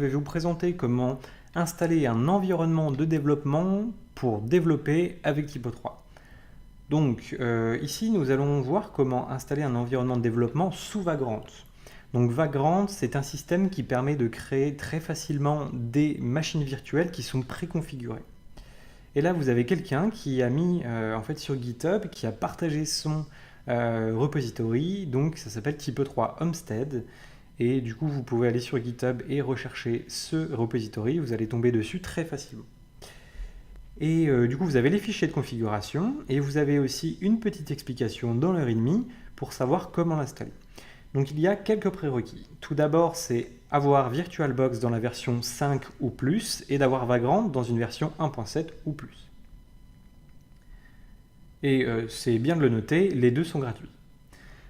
vais vous présenter comment installer un environnement de développement pour développer avec Typo 3. Donc ici, nous allons voir comment installer un environnement de développement sous Vagrant. Donc Vagrant, c'est un système qui permet de créer très facilement des machines virtuelles qui sont préconfigurées. Et là, vous avez quelqu'un qui a mis en fait sur GitHub, qui a partagé son repository, donc ça s'appelle Typo 3 Homestead. Et du coup, vous pouvez aller sur GitHub et rechercher ce repository, vous allez tomber dessus très facilement. Et du coup, vous avez les fichiers de configuration et vous avez aussi une petite explication dans le README pour savoir comment l'installer. Donc il y a quelques prérequis. Tout d'abord, c'est avoir VirtualBox dans la version 5 ou plus et d'avoir Vagrant dans une version 1.7 ou plus. Et c'est bien de le noter, les deux sont gratuits.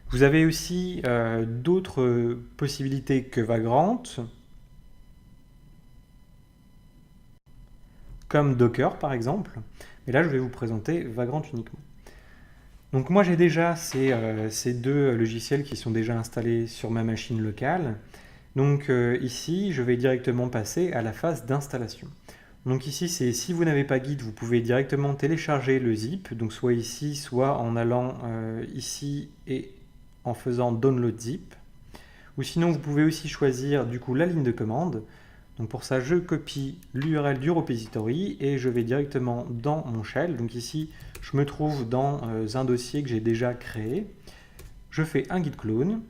Vous avez aussi d'autres possibilités que Vagrant, comme Docker par exemple, mais là je vais vous présenter Vagrant uniquement. Donc moi j'ai déjà ces deux logiciels qui sont déjà installés sur ma machine locale. Donc ici je vais directement passer à la phase d'installation. Donc ici c'est si vous n'avez pas Git, vous pouvez directement télécharger le zip, donc soit ici, soit en allant ici et en faisant download zip. Ou sinon vous pouvez aussi choisir du coup la ligne de commande. Donc pour ça, je copie l'URL du repository et je vais directement dans mon shell. Donc ici, je me trouve dans un dossier que j'ai déjà créé. Je fais un git clone.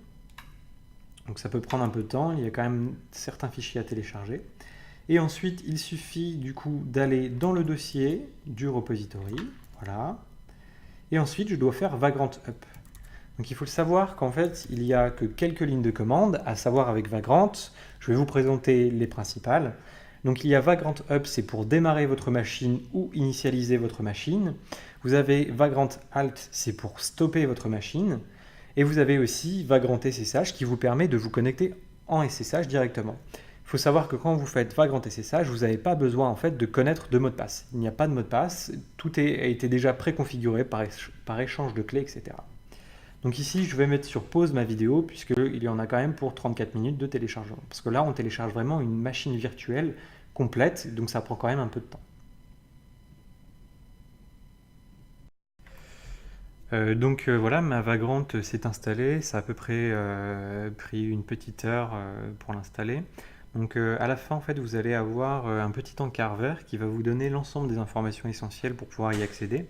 Donc ça peut prendre un peu de temps, il y a quand même certains fichiers à télécharger. Et ensuite, il suffit du coup d'aller dans le dossier du repository. Voilà. Et ensuite, je dois faire Vagrant up. Donc il faut le savoir qu'en fait, il n'y a que quelques lignes de commande, à savoir avec Vagrant. Je vais vous présenter les principales. Donc il y a Vagrant Up, c'est pour démarrer votre machine ou initialiser votre machine. Vous avez Vagrant Alt, c'est pour stopper votre machine. Et vous avez aussi Vagrant SSH qui vous permet de vous connecter en SSH directement. Il faut savoir que quand vous faites Vagrant SSH, vous n'avez pas besoin en fait de connaître de mot de passe. Il n'y a pas de mot de passe, tout a été déjà préconfiguré par échange de clés, etc. Donc ici, je vais mettre sur pause ma vidéo puisqu'il y en a quand même pour 34 minutes de téléchargement. Parce que là, on télécharge vraiment une machine virtuelle complète, donc ça prend quand même un peu de temps. Voilà, ma Vagrant s'est installée, ça a à peu près pris une petite heure pour l'installer. Donc à la fin, en fait, vous allez avoir un petit encart vert qui va vous donner l'ensemble des informations essentielles pour pouvoir y accéder.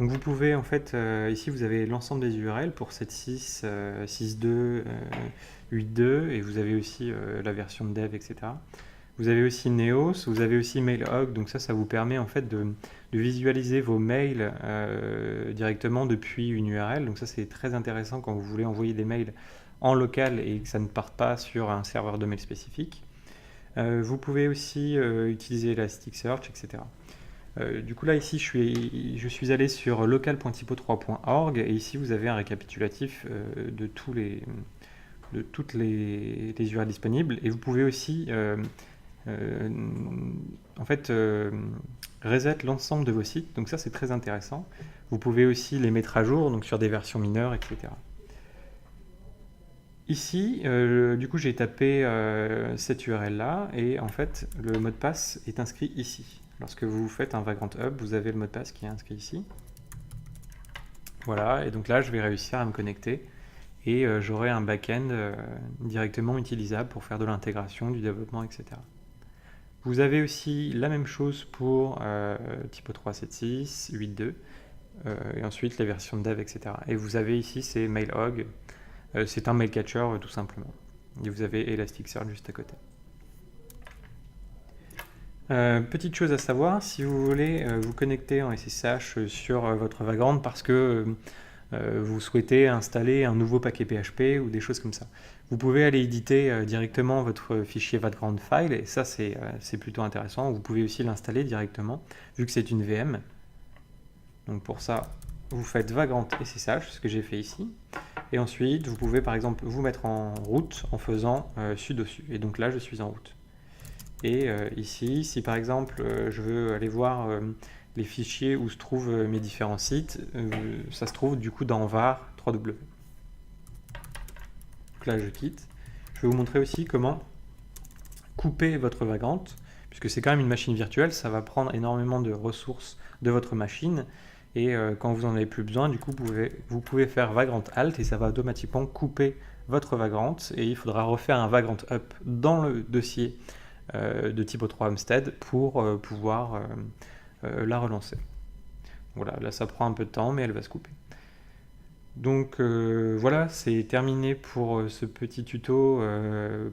Donc vous pouvez en fait, ici vous avez l'ensemble des URL pour 7.6, 6.2, 8.2 et vous avez aussi la version de dev, etc. Vous avez aussi Neos, vous avez aussi MailHog, donc ça vous permet en fait de visualiser vos mails directement depuis une URL. Donc ça c'est très intéressant quand vous voulez envoyer des mails en local et que ça ne parte pas sur un serveur de mail spécifique. Vous pouvez aussi utiliser Elasticsearch, etc. Du coup là ici je suis allé sur local.typo3.org et ici vous avez un récapitulatif de toutes les URL disponibles et vous pouvez aussi en fait reset l'ensemble de vos sites, donc ça c'est très intéressant. Vous pouvez aussi les mettre à jour donc sur des versions mineures, etc. Ici, du coup j'ai tapé cette URL là et en fait le mot de passe est inscrit ici. Lorsque vous faites un Vagrant Hub, vous avez le mot de passe qui est inscrit ici. Voilà, et donc là, je vais réussir à me connecter et j'aurai un back-end directement utilisable pour faire de l'intégration, du développement, etc. Vous avez aussi la même chose pour Typo 3, 7.6, 8.2 et ensuite les versions de dev, etc. Et vous avez ici, c'est MailHog, c'est un mail catcher tout simplement. Et vous avez Elasticsearch juste à côté. Petite chose à savoir, si vous voulez vous connecter en SSH sur votre Vagrant parce que vous souhaitez installer un nouveau paquet PHP ou des choses comme ça, vous pouvez aller éditer directement votre fichier Vagrant file et ça c'est plutôt intéressant. Vous pouvez aussi l'installer directement vu que c'est une VM. Donc pour ça, vous faites Vagrant SSH, ce que j'ai fait ici. Et ensuite, vous pouvez par exemple vous mettre en route en faisant sudo su. Et donc là, je suis en route. Et ici, si par exemple je veux aller voir les fichiers où se trouvent mes différents sites, ça se trouve du coup dans var 3w. Donc là je quitte. Je vais vous montrer aussi comment couper votre Vagrant, puisque c'est quand même une machine virtuelle, ça va prendre énormément de ressources de votre machine, et quand vous n'en avez plus besoin, du coup, vous pouvez faire Vagrant Alt, et ça va automatiquement couper votre Vagrant, et il faudra refaire un Vagrant Up dans le dossier de Typo 3 Homestead pour pouvoir la relancer. Voilà, là ça prend un peu de temps, mais elle va se couper. Donc voilà, c'est terminé pour ce petit tuto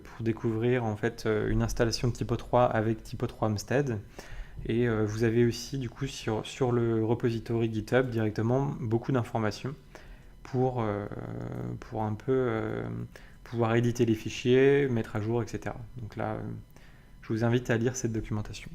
pour découvrir en fait une installation de Typo 3 avec Typo 3 Homestead. Et vous avez aussi du coup sur le repository GitHub directement beaucoup d'informations pour un peu pouvoir éditer les fichiers, mettre à jour, etc. Donc là, je vous invite à lire cette documentation.